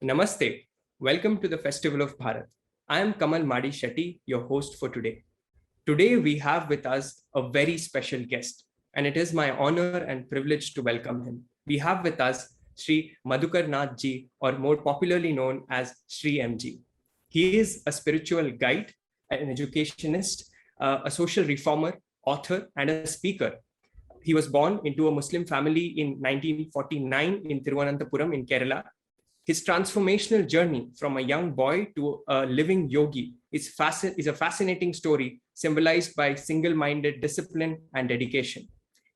Namaste. Welcome to the Festival of Bharat. I am Kamal Madi Shetty, your host for today. Today we have with us a very special guest, and it is my honor and privilege to welcome him. We have with us Sri Madhukarnath ji, or more popularly known as Sri MG. He is a spiritual guide, an educationist, a social reformer, author, and a speaker. He was born into a Muslim family in 1949 in Thiruvananthapuram in Kerala. His transformational journey from a young boy to a living yogi is a fascinating story symbolized by single-minded discipline and dedication.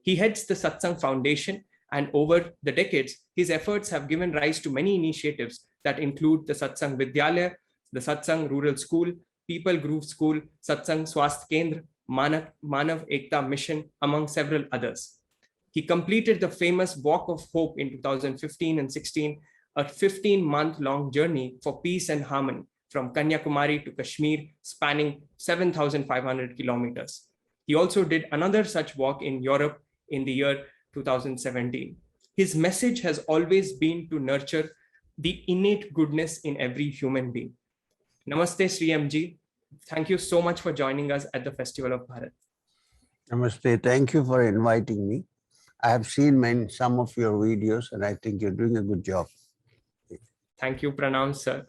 He heads the Satsang Foundation, and over the decades, his efforts have given rise to many initiatives that include the Satsang Vidyalaya, the Satsang Rural School, People Groove School, Satsang Swasth Kendra, Manav Ekta Mission, among several others. He completed the famous Walk of Hope in 2015 and 16, a 15-month-long journey for peace and harmony from Kanyakumari to Kashmir, spanning 7,500 kilometers. He also did another such walk in Europe in the year 2017. His message has always been to nurture the innate goodness in every human being. Namaste, Sri MG. Thank you so much for joining us at the Festival of Bharat. Namaste. Thank you for inviting me. I have seen some of your videos, and I think you're doing a good job. Thank you, Pranam, sir.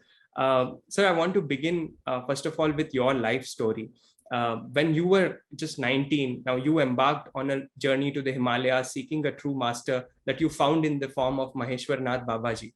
Sir, I want to begin, first of all, with your life story. When you were just 19, now you embarked on a journey to the Himalayas, seeking a true master that you found in the form of Maheshwarnath Babaji.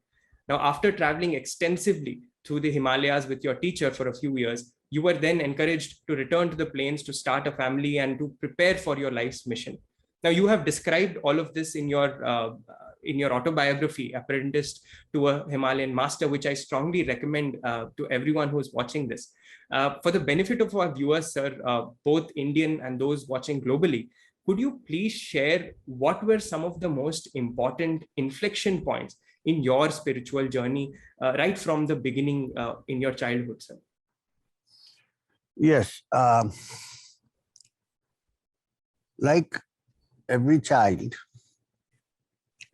Now, after traveling extensively through the Himalayas with your teacher for a few years, you were then encouraged to return to the plains to start a family and to prepare for your life's mission. Now, you have described all of this in your autobiography, Apprenticed to a Himalayan Master, which I strongly recommend to everyone who is watching this. For the benefit of our viewers, sir, both Indian and those watching globally, could you please share what were some of the most important inflection points in your spiritual journey right from the beginning in your childhood, sir? Yes. Like every child,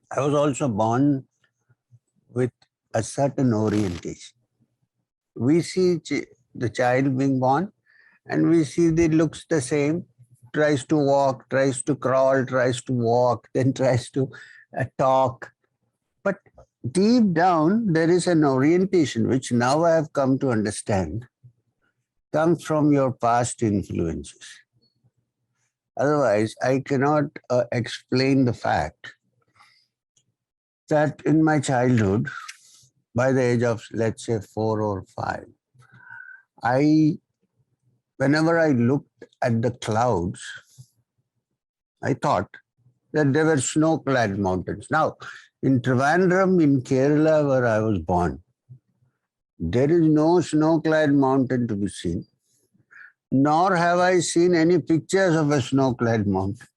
I was also born with a certain orientation. We see the child being born, and we see that it looks the same, tries to walk, tries to crawl, tries to walk, then tries to talk. But deep down, there is an orientation, which now I have come to understand, comes from your past influences. Otherwise, I cannot explain the fact that in my childhood, by the age of, let's say, 4 or 5, whenever I looked at the clouds, I thought that there were snow-clad mountains. Now, in Trivandrum, in Kerala, where I was born, there is no snow-clad mountain to be seen, nor have I seen any pictures of a snow-clad mountain.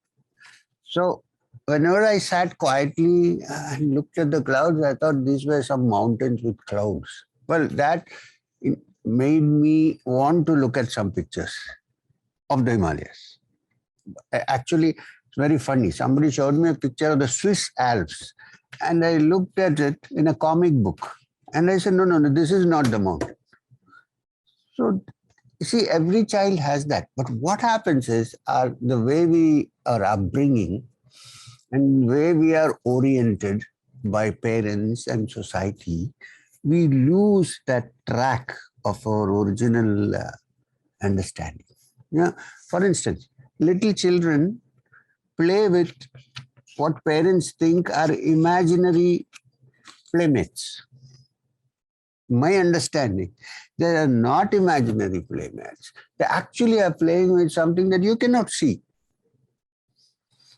So, whenever I sat quietly and looked at the clouds, I thought these were some mountains with clouds. Well, that made me want to look at some pictures of the Himalayas. Actually, it's very funny. Somebody showed me a picture of the Swiss Alps, and I looked at it in a comic book. And I said, no, this is not the mountain. So, you see, every child has that. But what happens is the way we are upbringing and the way we are oriented by parents and society, we lose that track of our original understanding. Yeah. For instance, little children play with what parents think are imaginary playmates. My understanding, they are not imaginary playmates. They actually are playing with something that you cannot see.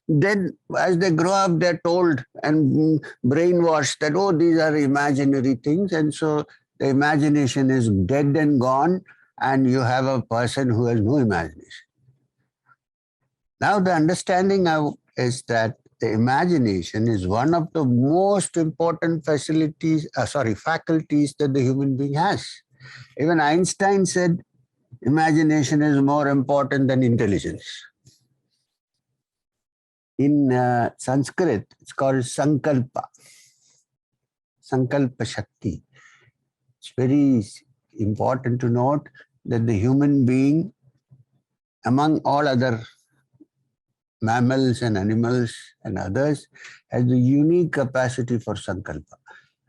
Then as they grow up, they're told and brainwashed that, oh, these are imaginary things. And so the imagination is dead and gone, and you have a person who has no imagination. Now the understanding now is that the imagination is one of the most important faculties that the human being has. Even Einstein said imagination is more important than intelligence. In Sanskrit, it's called Sankalpa Shakti. It's very important to note that the human being, among all other mammals and animals and others, has the unique capacity for sankalpa.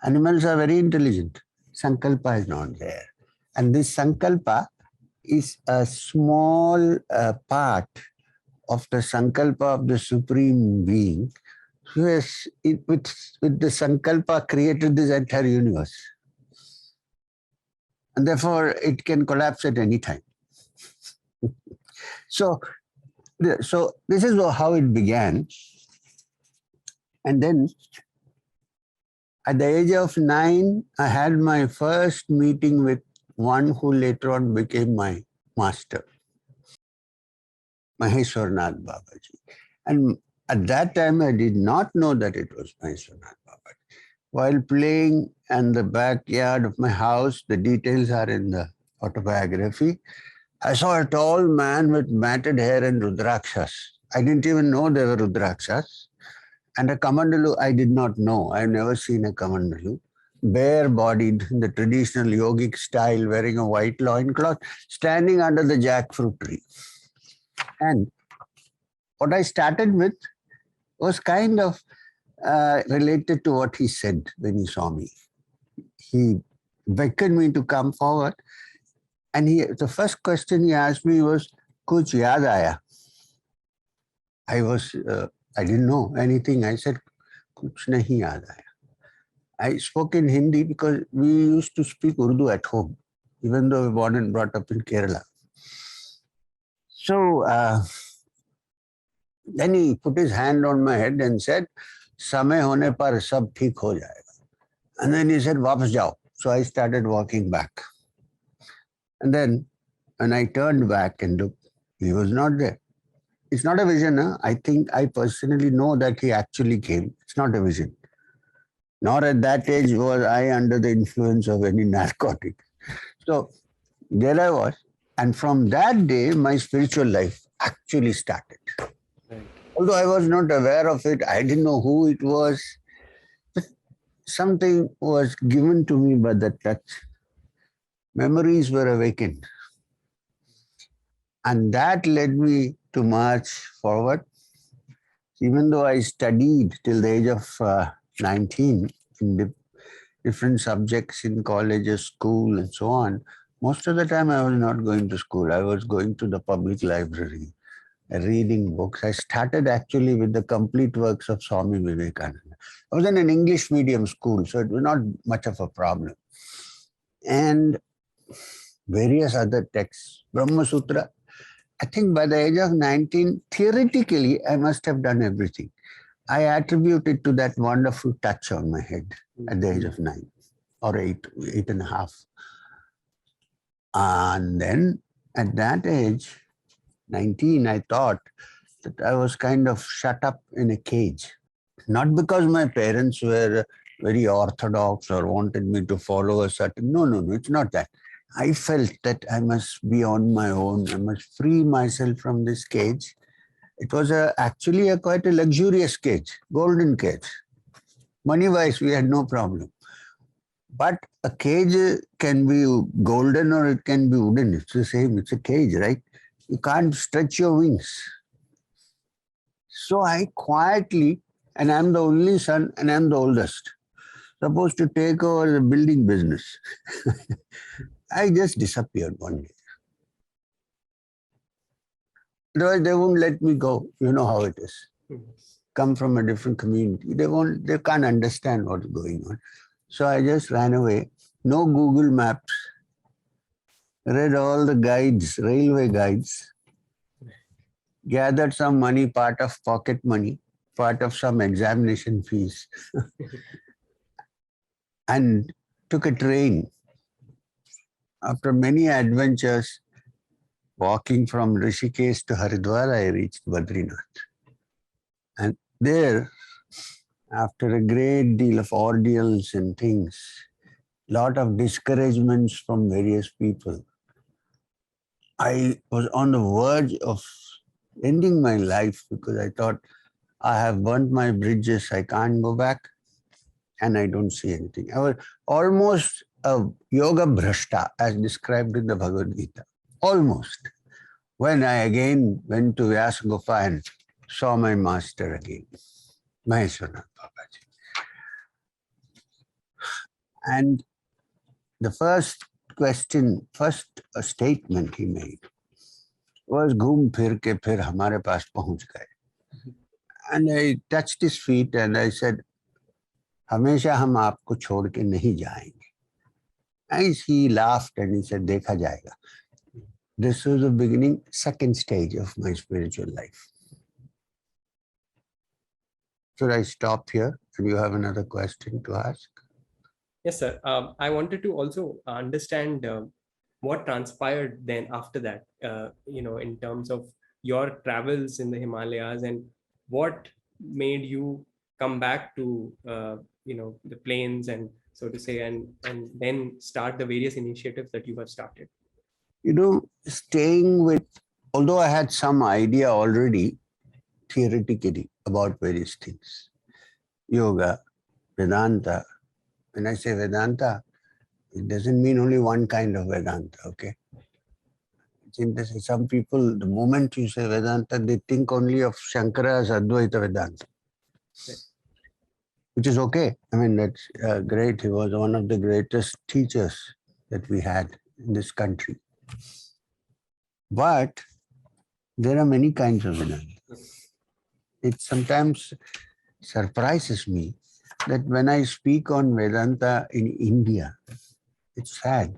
Animals are very intelligent. Sankalpa is not there. And this sankalpa is a small part of the sankalpa of the Supreme Being, who has, with the sankalpa, created this entire universe. And therefore, it can collapse at any time. So this is how it began. And then at the age of 9, I had my first meeting with one who later on became my master, Maheshwarnath Babaji. And at that time, I did not know that it was Maheshwarnath Babaji. While playing in the backyard of my house, the details are in the autobiography, I saw a tall man with matted hair and rudrakshas. I didn't even know they were rudrakshas. And a kamandalu, I did not know. I've never seen a kamandalu. Bare-bodied in the traditional yogic style, wearing a white loincloth, standing under the jackfruit tree. And what I started with was kind of related to what he said when he saw me. He beckoned me to come forward. And the first question he asked me was, "Kuch yaad aaya?" I didn't know anything. I said, "Kuch nahi yaad aaya." I spoke in Hindi because we used to speak Urdu at home, even though we were born and brought up in Kerala. So then he put his hand on my head and said, "Samay hone par sab theek ho jayega." And then he said, "Wapas jao." So I started walking back. And then when I turned back and looked, he was not there. It's not a vision. Huh? I think I personally know that he actually came. It's not a vision. Nor at that age was I under the influence of any narcotic. So there I was. And from that day, my spiritual life actually started. Right. Although I was not aware of it, I didn't know who it was. But something was given to me by the touch. Memories were awakened. And that led me to march forward. Even though I studied till the age of 19 in different subjects in colleges, school, and so on, most of the time I was not going to school. I was going to the public library, reading books. I started actually with the complete works of Swami Vivekananda. I was in an English medium school, so it was not much of a problem. And various other texts, Brahma Sutra. I think by the age of 19, theoretically, I must have done everything. I attribute it to that wonderful touch on my head at the age of 9 or 8.5. And then at that age, 19, I thought that I was kind of shut up in a cage. Not because my parents were very orthodox or wanted me to follow a certain, no, it's not that. I felt that I must be on my own. I must free myself from this cage. It was actually quite a luxurious cage, golden cage. Money-wise, we had no problem. But a cage can be golden or it can be wooden. It's the same. It's a cage, right? You can't stretch your wings. So I quietly, and I'm the only son and I'm the oldest, supposed to take over the building business. I just disappeared one day. Otherwise, they won't let me go. You know how it is. Come from a different community. They can't understand what's going on. So I just ran away. No Google Maps. Read all the guides, railway guides. Gathered some money, part of pocket money, part of some examination fees. And took a train. After many adventures, walking from Rishikesh to Haridwar, I reached Badrinath. And there, after a great deal of ordeals and things, lot of discouragements from various people, I was on the verge of ending my life because I thought, I have burnt my bridges, I can't go back, and I don't see anything. I was almost a yoga bhrashta as described in the Bhagavad Gita. Almost. When I again went to Vyasa Gufa and saw my master again, Maheshwarnath Babaji. And the first statement he made was "Ghum phir ke phir hamare paas pahunch gaye." And I touched his feet and I said, "Hamesha hum aapko chhod ke nahi jayenge." And he laughed and he said, "Dekha jayega." This was the beginning, second stage of my spiritual life. Should I stop here? And you have another question to ask? Yes, sir. I wanted to also understand what transpired then after that, in terms of your travels in the Himalayas, and what made you come back to, the plains, and so to say, and then start the various initiatives that you have started. Staying with, although I had some idea already theoretically about various things, yoga, Vedanta. When I say Vedanta, it doesn't mean only one kind of Vedanta, okay? Some people, the moment you say Vedanta, they think only of Shankara's Advaita Vedanta, which is okay. I mean, that's great. He was one of the greatest teachers that we had in this country. But there are many kinds of Vedanta. It sometimes surprises me that when I speak on Vedanta in India, it's sad.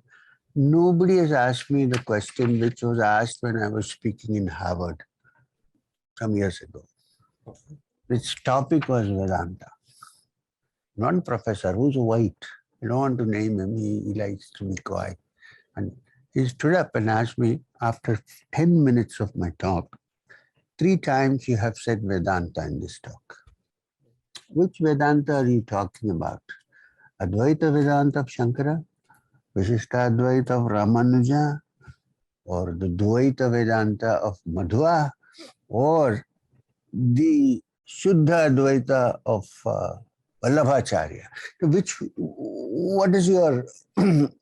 Nobody has asked me the question which was asked when I was speaking in Harvard some years ago. Its topic was Vedanta. One professor who's white, I don't want to name him, he likes to be quiet. And he stood up and asked me, after 10 minutes of my talk, 3 times you have said Vedanta in this talk. Which Vedanta are you talking about? Advaita Vedanta of Shankara? Vishishta Advaita of Ramanuja? Or the Dvaita Vedanta of Madhva? Or the Shuddha Advaita of Vallabhacharya? What is your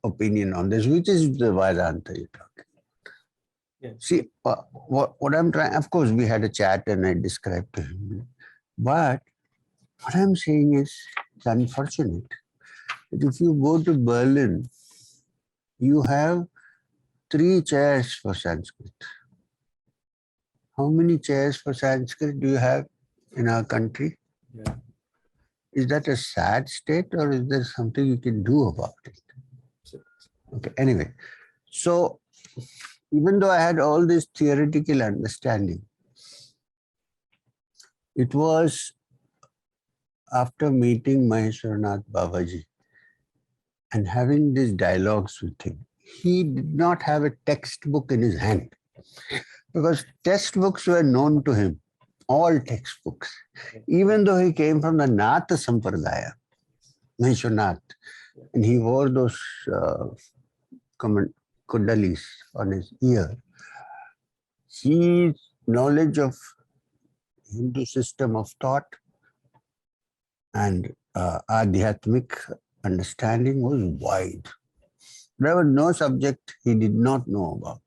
opinion on this? Which is the Vedanta you're talking? Yes. See, what I'm trying, of course, we had a chat and I described to him. But what I'm saying is, it's unfortunate that if you go to Berlin, you have 3 chairs for Sanskrit. How many chairs for Sanskrit do you have in our country? Yeah. Is that a sad state or is there something you can do about it? Okay, anyway. So, even though I had all this theoretical understanding, it was after meeting Maheshwarnath Babaji and having these dialogues with him. He did not have a textbook in his hand because textbooks were known to him, all textbooks. Even though he came from the Nath Sampradaya, Maheshwarnath, and he wore those kundalis on his ear, his knowledge of Hindu system of thought and Adhyatmic understanding was wide. There was no subject he did not know about.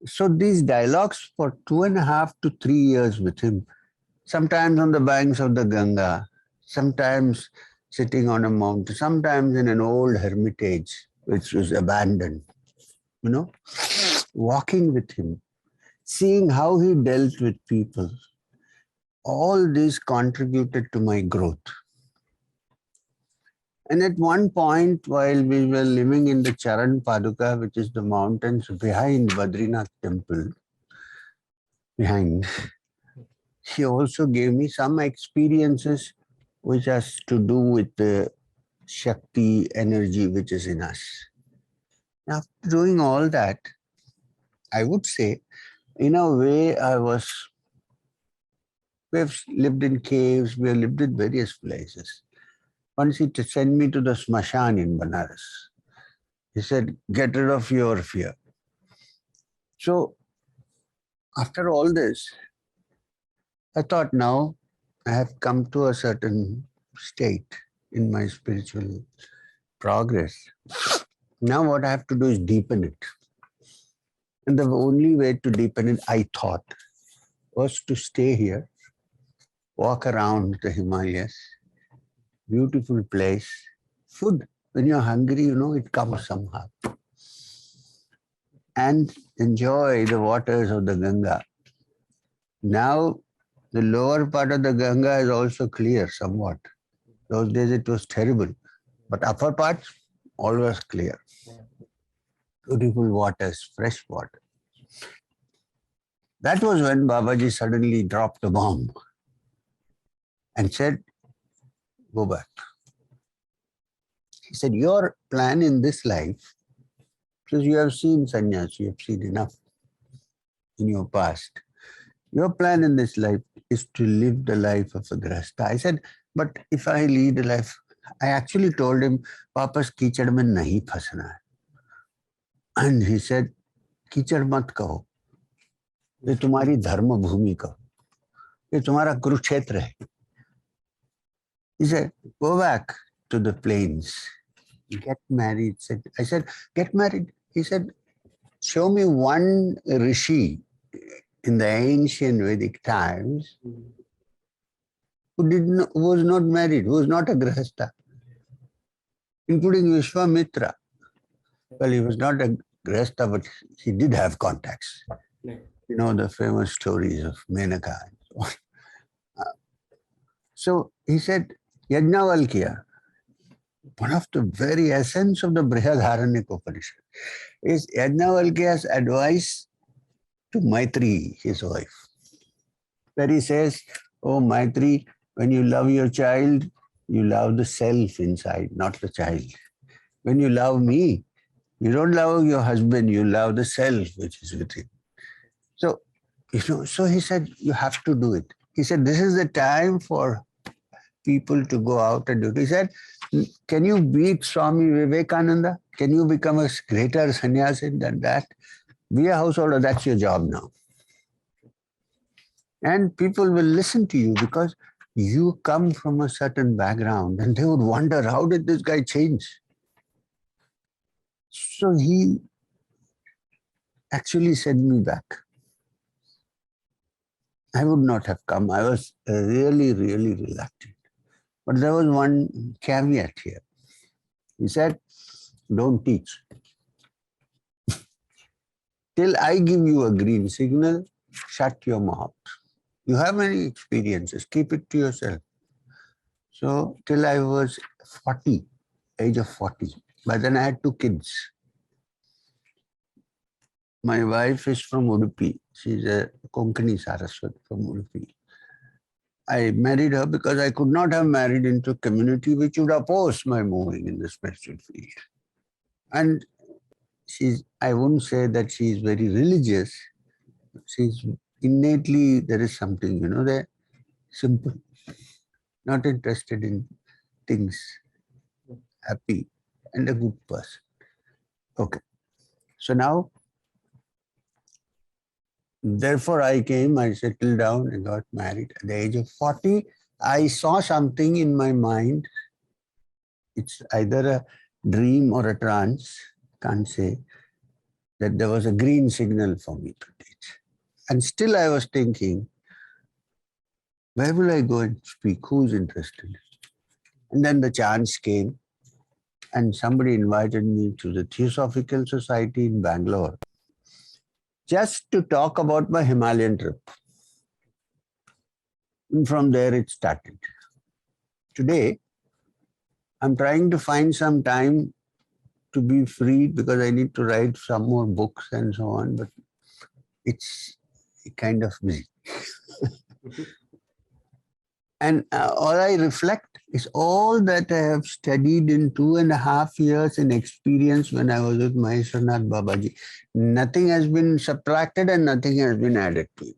So these dialogues for 2.5 to 3 years with him, sometimes on the banks of the Ganga, sometimes sitting on a mountain, sometimes in an old hermitage which was abandoned, walking with him, seeing how he dealt with people, all this contributed to my growth. And at one point, while we were living in the Charan Paduka, which is the mountains behind Badrinath temple, he also gave me some experiences which has to do with the Shakti energy which is in us. After doing all that, I would say, in a way, we have lived in caves, we have lived in various places. Once he sent me to the Smashan in Banaras. He said, get rid of your fear. So, after all this, I thought now I have come to a certain state in my spiritual progress. Now what I have to do is deepen it. And the only way to deepen it, I thought, was to stay here, walk around the Himalayas, beautiful place, food. When you're hungry, it comes somehow. And enjoy the waters of the Ganga. Now, the lower part of the Ganga is also clear somewhat. Those days it was terrible. But upper part, always clear. Beautiful waters, fresh water. That was when Babaji suddenly dropped a bomb and said, go back. He said, your plan in this life, because you have seen sannyas, you have seen enough in your past. Your plan in this life is to live the life of a grahastha. I said, but if I lead a life, I actually told him, Papas kichad mein nahi phasna hai. And he said, kichad mat kaho. ये तुम्हारी धर्म भूमि का, ये तुम्हारा कुरुक्षेत्र है. He said, go back to the plains, get married. I said, get married. He said, show me one rishi in the ancient Vedic times who was not married, who was not a grahastha, including Vishwamitra. Well, he was not a grahastha, but he did have contacts. You know, the famous stories of Menaka and so on. So he said, Yajnavalkya, one of the very essence of the Brihadaranyaka Upanishad, is Yajnavalkya's advice to Maitri, his wife. Where he says, oh Maitri, when you love your child, you love the self inside, not the child. When you love me, you don't love your husband, you love the self which is within. So, so he said, you have to do it. He said, this is the time for people to go out and do it. He said, can you beat Swami Vivekananda? Can you become a greater sannyasi than that? Be a householder, that's your job now. And people will listen to you because you come from a certain background and they would wonder, how did this guy change? So he actually sent me back. I would not have come. I was really, really reluctant. But there was one caveat here. He said, don't teach. Till I give you a green signal, shut your mouth. You have any experiences, keep it to yourself. So till I was 40, age of 40. By then I had 2 kids. My wife is from Udupi. She's a Konkani Saraswat from Udupi. I married her because I could not have married into a community which would oppose my moving in the spiritual field. And I wouldn't say that she's very religious. She's innately, there is something, they're simple, not interested in things, happy, and a good person. Okay. So now, therefore I came, I settled down and got married. At the age of 40, I saw something in my mind. It's either a dream or a trance, can't say, that there was a green signal for me to teach. And still I was thinking, where will I go and speak? Who's interested? And then the chance came and somebody invited me to the Theosophical Society in Bangalore just to talk about my Himalayan trip. And from there it started. Today, I'm trying to find some time to be free because I need to write some more books and so on, but it's kind of busy. And all I reflect is all that I have studied in 2.5 years in experience when I was with Maheshwarnath Babaji. Nothing has been subtracted and nothing has been added to it.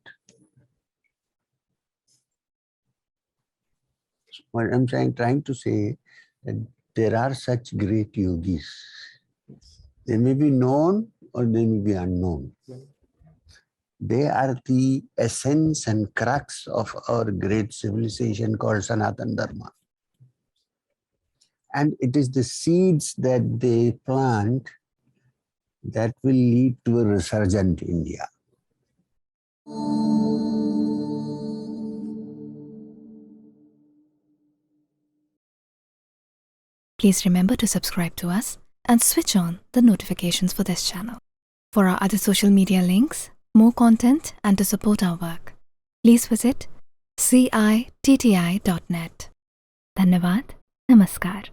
What I'm trying to say that there are such great yogis. They may be known or they may be unknown. They are the essence and crux of our great civilization called Sanatana Dharma. And it is the seeds that they plant that will lead to a resurgent India. Please remember to subscribe to us and switch on the notifications for this channel. For our other social media links, more content, and to support our work, please visit citti.net. Dhanyavad. Namaskar.